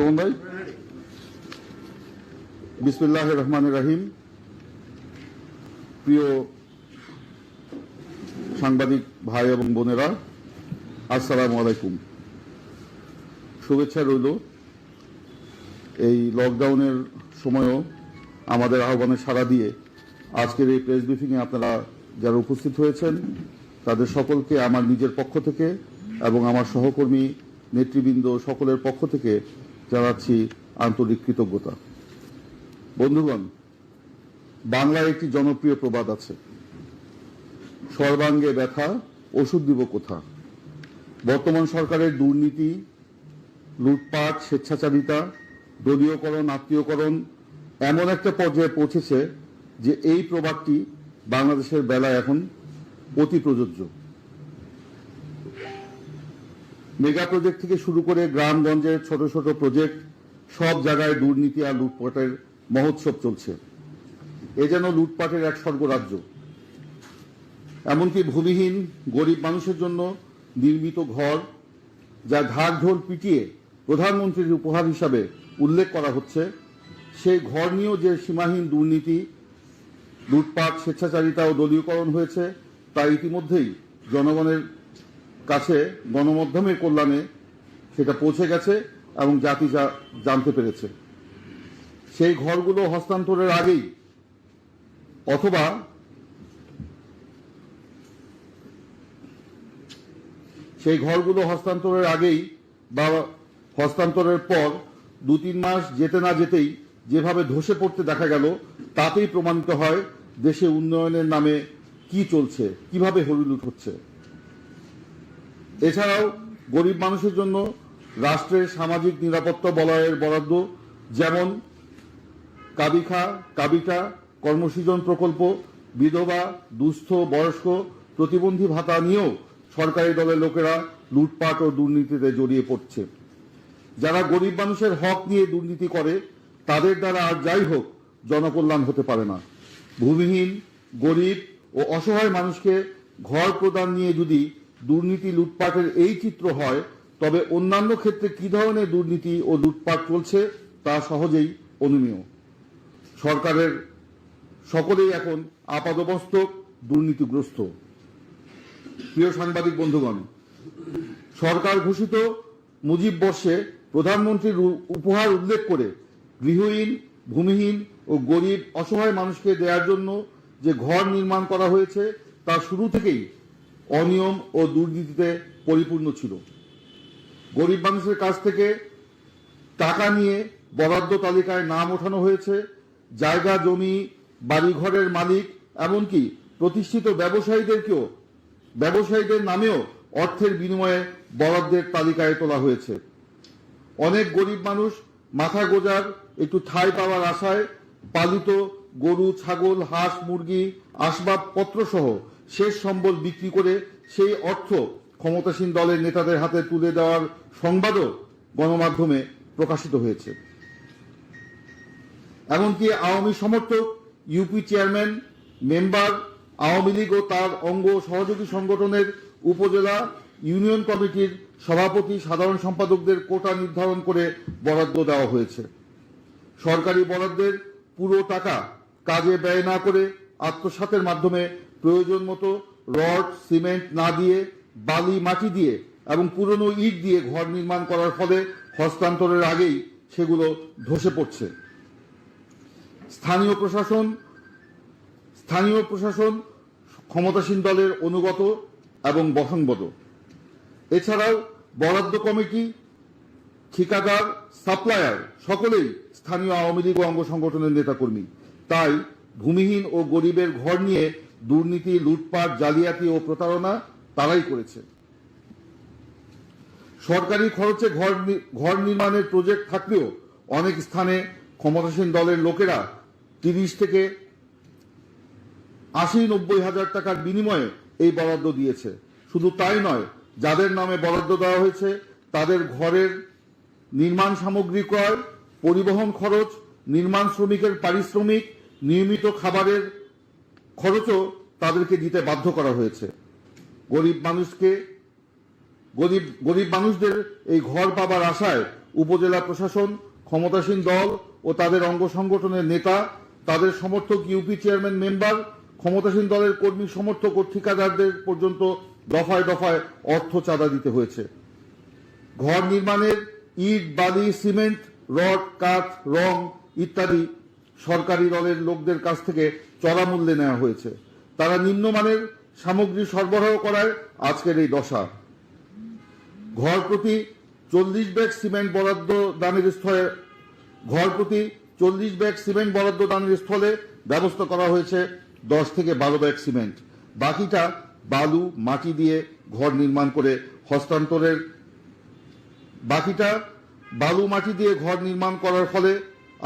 সুমন ভাই। বিসমিল্লাহির রহমানির রহিম। প্রিয় সাংবাদিক ভাই এবং বোনেরা, আসসালামু আলাইকুম। শুভেচ্ছা রইল। এই লকডাউনের সময়ও আমাদের আহ্বানে সাড়া দিয়ে আজকের এই প্রেস ব্রিফিংয়ে আপনারা যারা উপস্থিত হয়েছেন তাদের সকলকে আমার নিজের পক্ষ থেকে এবং আমার সহকর্মী নেতৃবৃন্দ সকলের পক্ষ থেকে জানাচ্ছি আন্তরিক কৃতজ্ঞতা। বন্ধুগণ, বাংলায় একটি জনপ্রিয় প্রবাদ আছে, সর্বাঙ্গে ব্যথা ওষুধ দিব কোথা। বর্তমান সরকারের দুর্নীতি, লুটপাট, স্বেচ্ছাচারিতা, দলীয়করণ, আত্মীয়করণ এমন একটা পর্যায়ে পৌঁছেছে যে এই প্রবাদটি বাংলাদেশের বেলায় এখন অতি প্রযোজ্য। মেগা প্রজেক্ট থেকে শুরু করে গ্রামগঞ্জের ছোট ছোট প্রজেক্ট, সব জায়গায় দুর্নীতি আর লুটপাটের মহোৎসব চলছে। এ যেন লুটপাটের এক স্বর্গরাজ্য। এমনকি ভূমিহীন গরিব মানুষের জন্য নির্মিত ঘর, যা ঢাক ঢোল পিটিয়ে প্রধানমন্ত্রীর উপহার হিসাবে উল্লেখ করা হচ্ছে, সেই ঘর নিয়েও যে সীমাহীন দুর্নীতি, লুটপাট, স্বেচ্ছাচারিতা ও দলীয়করণ হয়েছে তা ইতিমধ্যেই জনগণের কাছে গণমাধ্যমের কল্যাণে সেটা পৌঁছে গেছে এবং জাতি জানতে পেরেছে। সেই ঘরগুলো হস্তান্তরের আগেই অথবা বা হস্তান্তরের পর 2-3 মাস যেতে না যেতেই যেভাবে ধসে পড়তে দেখা গেল, তাতেই প্রমাণিত হয় দেশে উন্নয়নের নামে কি চলছে, কিভাবে হরিলুট হচ্ছে। এছাড়াও গরিব মানুষের জন্য রাষ্ট্রের সামাজিক নিরাপত্তা বলয়ের বরাদ্দ, যেমন কাবিখা, কাবিটা, কর্মসৃজন প্রকল্প, বিধবা, দুস্থ, বয়স্ক, প্রতিবন্ধী ভাতা নিয়েও সরকারি দলের লোকেরা লুটপাট ও দুর্নীতিতে জড়িয়ে পড়ছে। যারা গরিব মানুষের হক নিয়ে দুর্নীতি করে তাদের দ্বারা আর যাই হোক জনকল্যাণ হতে পারে না। ভূমিহীন, গরিব ও অসহায় মানুষকে ঘর প্রদান নিয়ে যদি দুর্নীতি, লুটপাটের এই চিত্র হয়, তবে অন্যান্য ক্ষেত্রে কি ধরনের দুর্নীতি ও লুটপাট চলছে তা সহজেই অনুমেয়। সরকারের সকলেই এখন আপাদমস্তক দুর্নীতিগ্রস্ত। প্রিয় সাংবাদিক বন্ধুগণ, সরকার ঘোষিত মুজিব বর্ষে প্রধানমন্ত্রীর উপহার উল্লেখ করে গৃহহীন, ভূমিহীন ও গরিব অসহায় মানুষকে দেওয়ার জন্য যে ঘর নির্মাণ করা হয়েছে তা শুরু থেকেই অনিয়ম ও দুর্নীতিতে পরিপূর্ণ ছিল। গরিব মানুষের কাছ থেকে টাকা নিয়ে বরাদ্দ তালিকায় নাম ওঠানো হয়েছে। জায়গা, জমি, বাড়িঘরের মালিক, এমনকি প্রতিষ্ঠিত ব্যবসায়ীদের নামেও অর্থের বিনিময়ে বরাদ্দের তালিকায় তোলা হয়েছে। অনেক গরিব মানুষ মাথা গোজার একটু ঠাঁই পাওয়ার আশায় পালিত গরু, ছাগল, হাঁস, মুরগি, আসবাবপত্র সহ শেষ সম্বল বিক্রি করে সেই অর্থ ক্ষমতাসীন দলের নেতাদের হাতে তুলে দেওয়ার সংবাদও গণমাধ্যমে প্রকাশিত হয়েছে। এমনকি আওয়ামী সমর্থক UP chairman, member, Awami League ও তার অঙ্গ সহযোগী সংগঠনের উপজেলা, ইউনিয়ন কমিটির সভাপতি, সাধারণ সম্পাদকদের কোটা নির্ধারণ করে বরাদ্দ দেওয়া হয়েছে। সরকারি বরাদ্দের পুরো টাকা কাজে ব্যয় না করে আত্মসাতের মাধ্যমে প্রয়োজন মতো রড, সিমেন্ট না দিয়ে বালি, মাটি দিয়ে এবং পুরনো ইট দিয়ে ঘর নির্মাণ করার ফলে হস্তান্তরের আগেই সেগুলো ধসে পড়ছে। স্থানীয় প্রশাসন ক্ষমতাসীন দলের অনুগত এবং বসংবদ। এছাড়াও বরাদ্দ কমিটি, ঠিকাদার, সাপ্লায়ার সকলেই স্থানীয় আওয়ামী লীগ ও অঙ্গ সংগঠনের নেতাকর্মী। তাই ভূমিহীন ও গরিবের ঘর নিয়ে দুর্নীতি, লুটপাট, জালিয়াতি ও প্রতারণা তারাই করেছে। সরকারি খরচে ঘর নির্মাণের প্রজেক্ট থাকলেও অনেক স্থানে ক্ষমতাসীন দলের লোকেরা 30 থেকে 80-90 হাজার টাকার বিনিময়ে এই বরাদ্দ দিয়েছে। শুধু তাই নয়, যাদের নামে বরাদ্দ দেওয়া হয়েছে তাদের ঘরের নির্মাণ সামগ্রী ক্রয়, পরিবহন খরচ, নির্মাণ শ্রমিকের পারিশ্রমিক, নিয়মিত খাবারের খরচও তাদেরকে দিতে বাধ্য করা হয়েছে। গরিব মানুষদের এই ঘর পাবার আশায় উপজেলা প্রশাসন, ক্ষমতাসীন দল ও তাদের অঙ্গ সংগঠনের নেতা, তাদের সমর্থক ইউপি চেয়ারম্যান মেম্বার, ক্ষমতাসীন দলের কর্মী সমর্থক ও ঠিকাদারদের পর্যন্ত দফায় দফায় অর্থ চাঁদা দিতে হয়েছে। ঘর নির্মাণের ইট, বালি, সিমেন্ট, রড, কাঠ, রং ইত্যাদি সরকারি দলের লোকদের কাছ থেকে চড়া মূল্যে নেওয়া হয়েছে। তারা নিম্নমানের সামগ্রী সরবরাহ করায় আজকের এই দশা। ঘর প্রতি 40 ব্যাগ সিমেন্ট বরাদ্দ দানের স্থলে ব্যবস্থা করা হয়েছে 10 থেকে 12 ব্যাগ সিমেন্ট। বাকিটা বালু মাটি দিয়ে ঘর নির্মাণ করার ফলে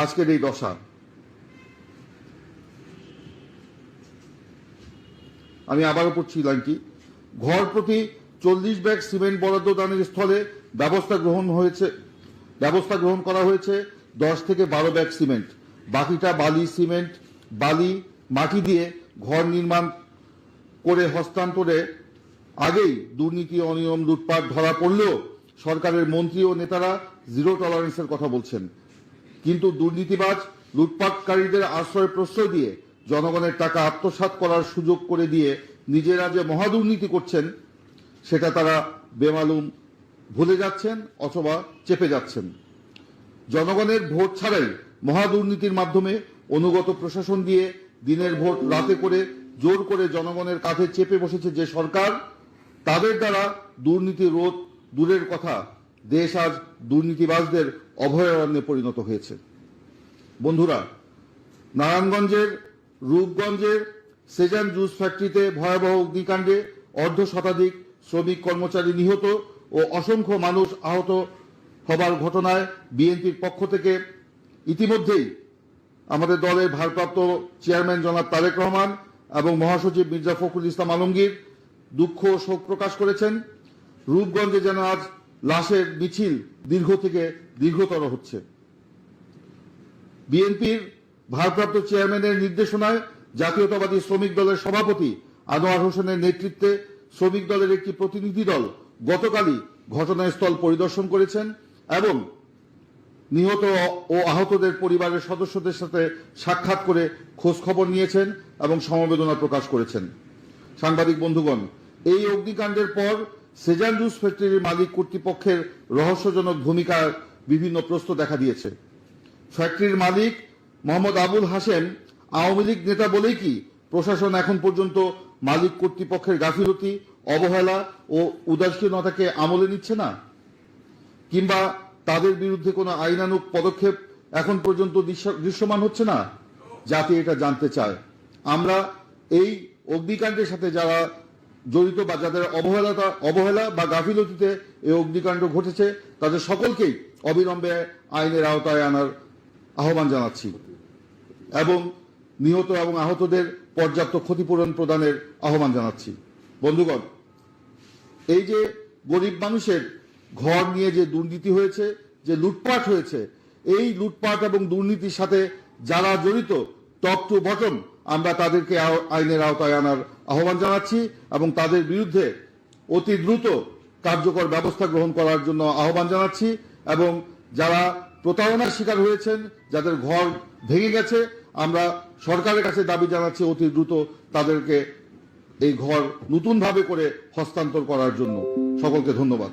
আজকের এই দশা। আমি আবারও পড়ছি লাইনটি। ঘর প্রতি 40 ব্যাগ সিমেন্ট বরাদ্দ দানের স্থলে ব্যবস্থা গ্রহণ করা হয়েছে 10 থেকে 12 ব্যাগ সিমেন্ট। বাকিটা বালি মাটি দিয়ে ঘর নির্মাণ করে হস্তান্তরে আগেই দুর্নীতি, অনিয়ম, লুটপাট ধরা পড়লেও সরকারের মন্ত্রী ও নেতারা জিরো টলারেন্সের কথা বলছেন। কিন্তু দুর্নীতিবাজ লুটপাটকারীদের আশ্রয় প্রশ্রয় দিয়ে জনগণের টাকা আত্মসাৎ করার সুযোগ করে দিয়ে নিজেরা যে মহাদুর্নীতি করছেন সেটা তারা বেমালুম ভুলে যাচ্ছেন অথবা চেপে যাচ্ছেন। জনগণের ভোট ছাড়াই মহাদুর্নীতির মাধ্যমে অনুগত প্রশাসন দিয়ে দিনের ভোট রাতে করে জোর করে জনগণের কাঁধে চেপে বসেছে যে সরকার, তাদের দ্বারা দুর্নীতি রোধ দূরের কথা, দেশ আজ দুর্নীতিবাজদের অভয়ারণ্যে পরিণত হয়েছে। বন্ধুরা, নারায়ণগঞ্জের রূপগঞ্জের সেজান জুস ফ্যাক্টরিতে ভয়াবহ অগ্নিকাণ্ডে অর্ধশতাধিক শ্রমিক কর্মচারী নিহত ও অসংখ্য মানুষ আহত হবার ঘটনায় বিএনপির পক্ষ থেকে ইতিমধ্যেই আমাদের দলের ভারপ্রাপ্ত চেয়ারম্যান জনাব তারেক রহমান এবং মহাসচিব মির্জা ফখরুল ইসলাম আলমগীর দুঃখ ও শোক প্রকাশ করেছেন। রূপগঞ্জে যেন আজ লাশের মিছিল দীর্ঘ থেকে দীর্ঘতর হচ্ছে। বিএনপির ভারপ্রাপ্ত চেয়ারম্যানের নির্দেশনায় জাতীয়তাবাদী শ্রমিক দলের সভাপতি আনোয়ার হোসেনের নেতৃত্বে শ্রমিক দলের একটি প্রতিনিধি দল গতকালই ঘটনাস্থল পরিদর্শন করেছেন এবং নিহত ও আহতদের পরিবারের সদস্যদের সাথে সাক্ষাৎ করে খোঁজ খবর নিয়েছেন এবং সমবেদনা প্রকাশ করেছেন। সাংবাদিক বন্ধুগণ, এই অগ্নিকাণ্ডের পর সেজান জুস ফ্যাক্টরির মালিক কর্তৃপক্ষের রহস্যজনক ভূমিকার বিভিন্ন প্রশ্ন দেখা দিয়েছে। ফ্যাক্টরির মালিক মোহাম্মদ আবুল হাশেম আওয়ামী লীগ নেতা বলেই কি প্রশাসন এখন পর্যন্ত মালিক কর্তৃপক্ষের গাফিলতি, অবহেলা ও উদাসীনতাকে আমলে নিচ্ছে না? কিংবা তাদের বিরুদ্ধে কোনো আইনানুগ পদক্ষেপ এখন পর্যন্ত দৃশ্যমান হচ্ছে না? জাতি এটা জানতে চায়। আমরা এই অগ্নিকাণ্ডের সাথে যারা জড়িত বা যাদের অবহেলা বা গাফিলতিতে এই অগ্নিকাণ্ড ঘটেছে তাদের সকলকেই অবিলম্বে আইনের আওতায় আনার আহ্বান জানাচ্ছি এবং নিহত এবং আহতদের পর্যাপ্ত ক্ষতিপূরণ প্রদানের আহ্বান জানাচ্ছি। বন্ধুগণ, এই যে গরিব মানুষের ঘর নিয়ে যে দুর্নীতি হয়েছে, যে লুটপাট হয়েছে, এই লুটপাট এবং দুর্নীতির সাথে যারা জড়িত টপ টু বটম, আমরা তাদেরকে আইনের আওতায় আনার আহ্বান জানাচ্ছি এবং তাদের বিরুদ্ধে অতি দ্রুত কার্যকর ব্যবস্থা গ্রহণ করার জন্য আহ্বান জানাচ্ছি এবং যারা প্রতারণার শিকার হয়েছেন, যাদের ঘর ভেঙে গেছে, আমরা সরকারের কাছে দাবি জানাচ্ছি অতি দ্রুত তাদেরকে এই ঘর নতুনভাবে করে হস্তান্তর করার জন্য। সকলকে ধন্যবাদ।